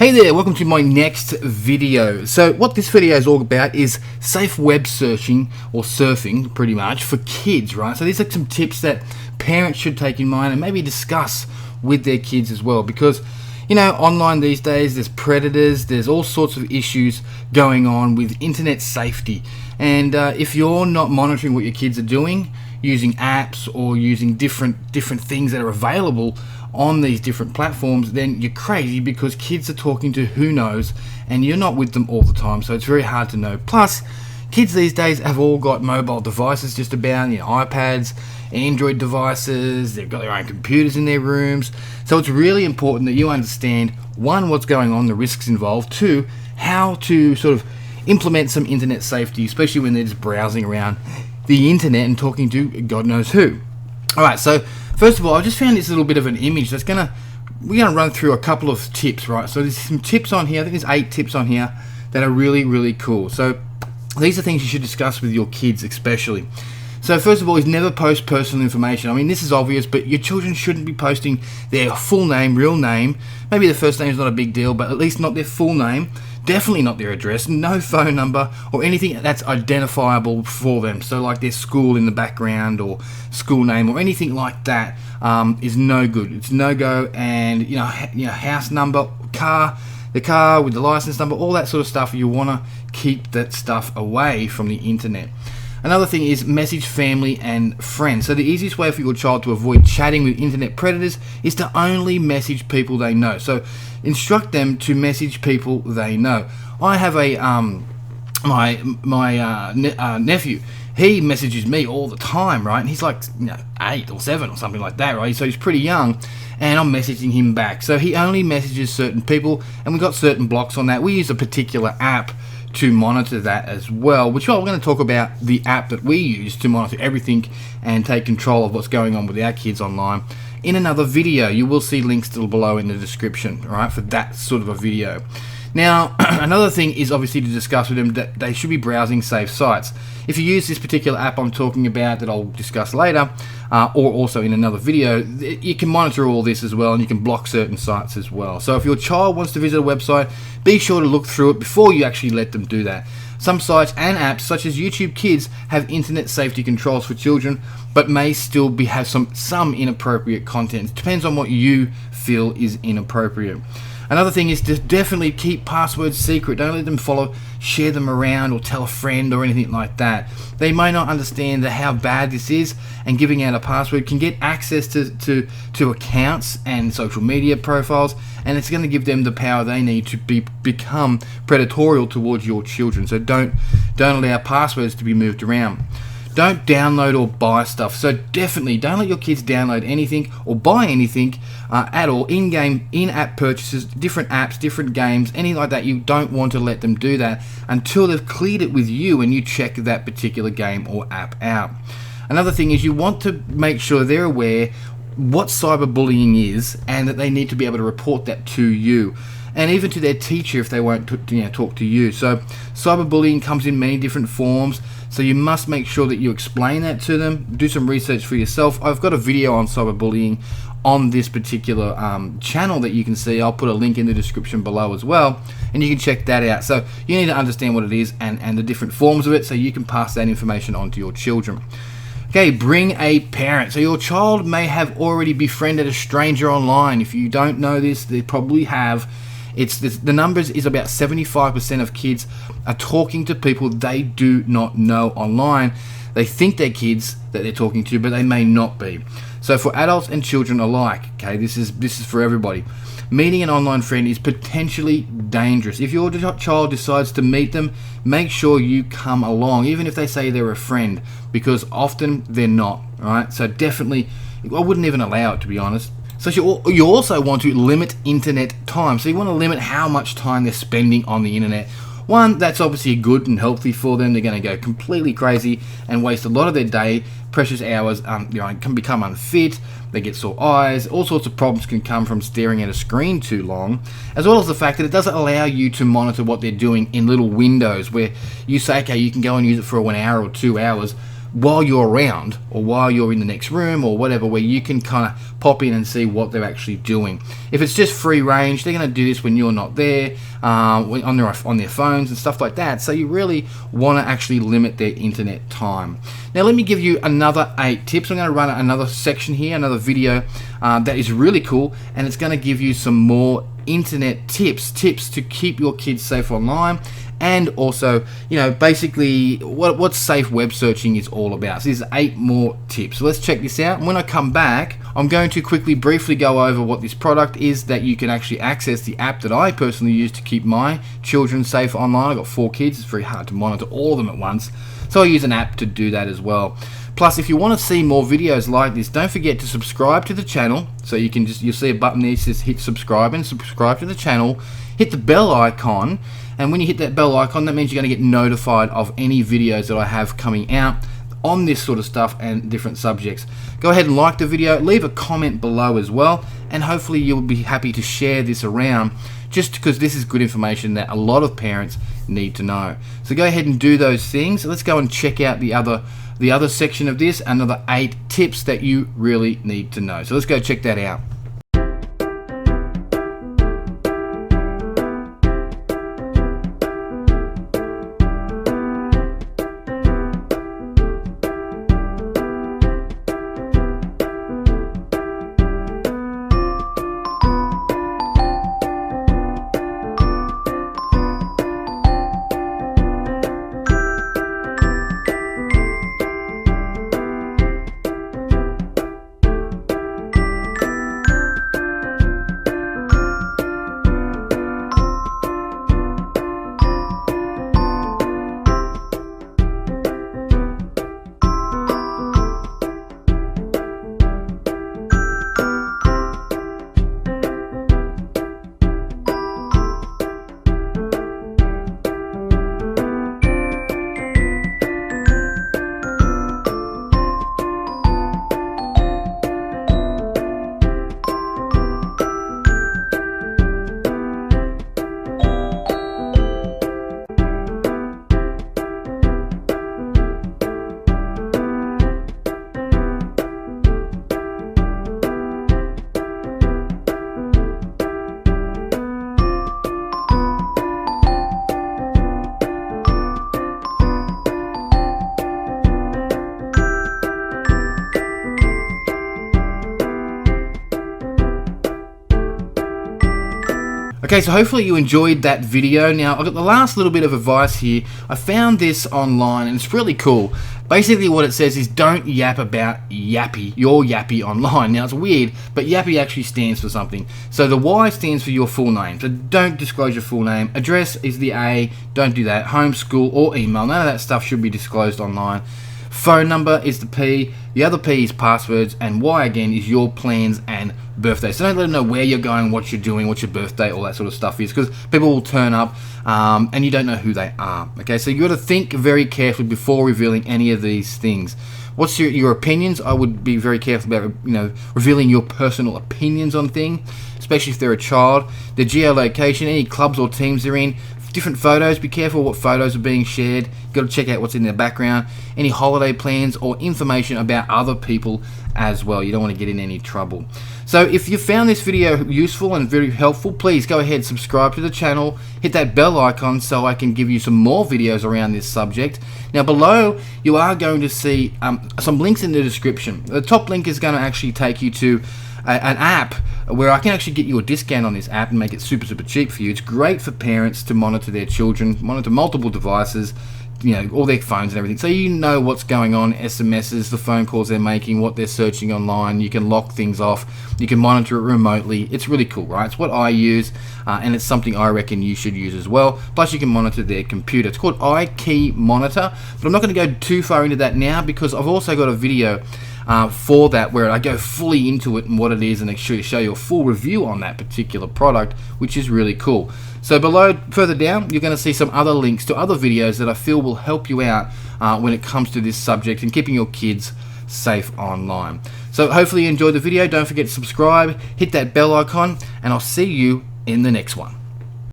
Hey there, welcome to my next video. So what this video is all about is safe web searching or surfing pretty much for kids, right? So these are some tips that parents should take in mind and maybe discuss with their kids as well, because you know, online these days there's predators, there's all sorts of issues going on with internet safety, and if you're not monitoring what your kids are doing using apps or using different things that are available on these different platforms, then you're crazy, because kids are talking to who knows and you're not with them all the time, so it's very hard to know. Plus, kids these days have all got mobile devices just about, you know, iPads, Android devices, they've got their own computers in their rooms, so it's really important that you understand, one, what's going on, the risks involved, two, how to sort of implement some internet safety, especially when they're just browsing around the internet and talking to God knows who. Alright, so first of all, I just found this little bit of an image that's we're gonna run through a couple of tips, right? So there's some tips on here, I think there's 8 tips on here that are really cool. So these are things you should discuss with your kids especially. So first of all is never post personal information. I mean, this is obvious, but your children shouldn't be posting their full name, real name. Maybe their first name is not a big deal, but at least not their full name. Definitely not their address, no phone number, or anything that's identifiable for them. So like their school in the background or school name or anything like that is no good. It's no go. And you know, house number, the car with the license number, all that sort of stuff. You want to keep that stuff away from the internet. Another thing is message family and friends. So the easiest way for your child to avoid chatting with internet predators is to only message people they know. So instruct them to message people they know. I have a nephew. He messages me all the time, right? And he's like 8 or 7 or something like that, right? So he's pretty young, and I'm messaging him back. So he only messages certain people, and we've got certain blocks on that. We use a particular app to monitor that as well, which we're going to talk about the app that we use to monitor everything and take control of what's going on with our kids online in another video. You will see links still below in the description, right, for that sort of a video. Now, another thing is obviously to discuss with them that they should be browsing safe sites. If you use this particular app I'm talking about that I'll discuss later, or also in another video, you can monitor all this as well, and you can block certain sites as well. So if your child wants to visit a website, be sure to look through it before you actually let them do that. Some sites and apps such as YouTube Kids have internet safety controls for children, but may still have some inappropriate content. It depends on what you feel is inappropriate. Another thing is to definitely keep passwords secret. Don't let them share them around or tell a friend or anything like that. They may not understand how bad this is, and giving out a password can get access to accounts and social media profiles, and it's going to give them the power they need to become predatorial towards your children. So don't allow passwords to be moved around. Don't download or buy stuff. So definitely don't let your kids download anything or buy anything at all. In-app purchases, different apps, different games, anything like that. You don't want to let them do that until they've cleared it with you and you check that particular game or app out. Another thing is you want to make sure they're aware what cyberbullying is, and that they need to be able to report that to you, and even to their teacher if they won't talk to you. So cyberbullying comes in many different forms, so you must make sure that you explain that to them. Do some research for yourself. I've got a video on cyberbullying on this particular channel that you can see. I'll put a link in the description below as well, and you can check that out. So you need to understand what it is and the different forms of it, so you can pass that information on to your children. Okay, bring a parent. So your child may have already befriended a stranger online. If you don't know this, they probably have. The numbers is about 75% of kids are talking to people they do not know online. They think they're kids that they're talking to, but they may not be. So for adults and children alike, okay, this is for everybody. Meeting an online friend is potentially dangerous. If your child decides to meet them, make sure you come along, even if they say they're a friend, because often they're not, right? So definitely, I wouldn't even allow it, to be honest. So you also want to limit internet time. So you want to limit how much time they're spending on the internet. One, that's obviously good and healthy for them. They're going to go completely crazy and waste a lot of their day, precious hours, can become unfit, they get sore eyes, all sorts of problems can come from staring at a screen too long, as well as the fact that it doesn't allow you to monitor what they're doing in little windows where you say, okay, you can go and use it for 1 hour or 2 hours, while you're around, or while you're in the next room, or whatever, where you can kind of pop in and see what they're actually doing. If it's just free range, they're going to do this when you're not there, on their phones and stuff like that. So you really want to actually limit their internet time. Now let me give you another 8 tips. I'm going to run another section here, another video that is really cool, and it's going to give you some more internet tips to keep your kids safe online. And also, basically what safe web searching is all about. So there's 8 more tips. So let's check this out. And when I come back, I'm going to briefly go over what this product is, that you can actually access the app that I personally use to keep my children safe online. I've got 4 kids. It's very hard to monitor all of them at once. So I use an app to do that as well. Plus, if you want to see more videos like this, don't forget to subscribe to the channel. So you'll see a button there that says hit subscribe, and subscribe to the channel. Hit the bell icon, and when you hit that bell icon, that means you're going to get notified of any videos that I have coming out on this sort of stuff and different subjects. Go ahead and like the video, leave a comment below as well, and hopefully you'll be happy to share this around, just because this is good information that a lot of parents need to know. So go ahead and do those things. Let's go and check out the other section of this, another 8 tips that you really need to know. So let's go check that out. Okay, so hopefully you enjoyed that video. Now, I've got the last little bit of advice here. I found this online and it's really cool. Basically what it says is don't yap about Yappy, your Yappy online. Now it's weird, but Yappy actually stands for something. So the Y stands for your full name. So don't disclose your full name. Address is the A, don't do that. Home, school, or email, none of that stuff should be disclosed online. Phone number is the P, the other P is passwords, and Y again is your plans and birthday. So don't let them know where you're going, what you're doing, what your birthday, all that sort of stuff is, because people will turn up and you don't know who they are. Okay, so you got to think very carefully before revealing any of these things. What's your opinions? I would be very careful about revealing your personal opinions on things, especially if they're a child. Their geolocation, any clubs or teams they're in. Different photos, be careful what photos are being shared. You've got to check out what's in their background, any holiday plans or information about other people as well. You don't want to get in any trouble. So if you found this video useful and very helpful, please go ahead, subscribe to the channel, hit that bell icon so I can give you some more videos around this subject. Now below you are going to see some links in the description. The top link is going to actually take you to an app where I can actually get you a discount on this app and make it super cheap for you. It's great for parents to monitor their children, monitor multiple devices, all their phones and everything, so you know what's going on, SMSs, the phone calls they're making, what they're searching online. You can lock things off, you can monitor it remotely. It's really cool, right? It's what I use, and it's something I reckon you should use as well. Plus you can monitor their computer. It's called iKey Monitor, but I'm not going to go too far into that now because I've also got a video for that where I go fully into it and what it is, and show you a full review on that particular product, which is really cool. So below, further down, you're going to see some other links to other videos that I feel will help you out when it comes to this subject and keeping your kids safe online. So hopefully you enjoyed the video. Don't forget to subscribe, hit that bell icon, and I'll see you in the next one.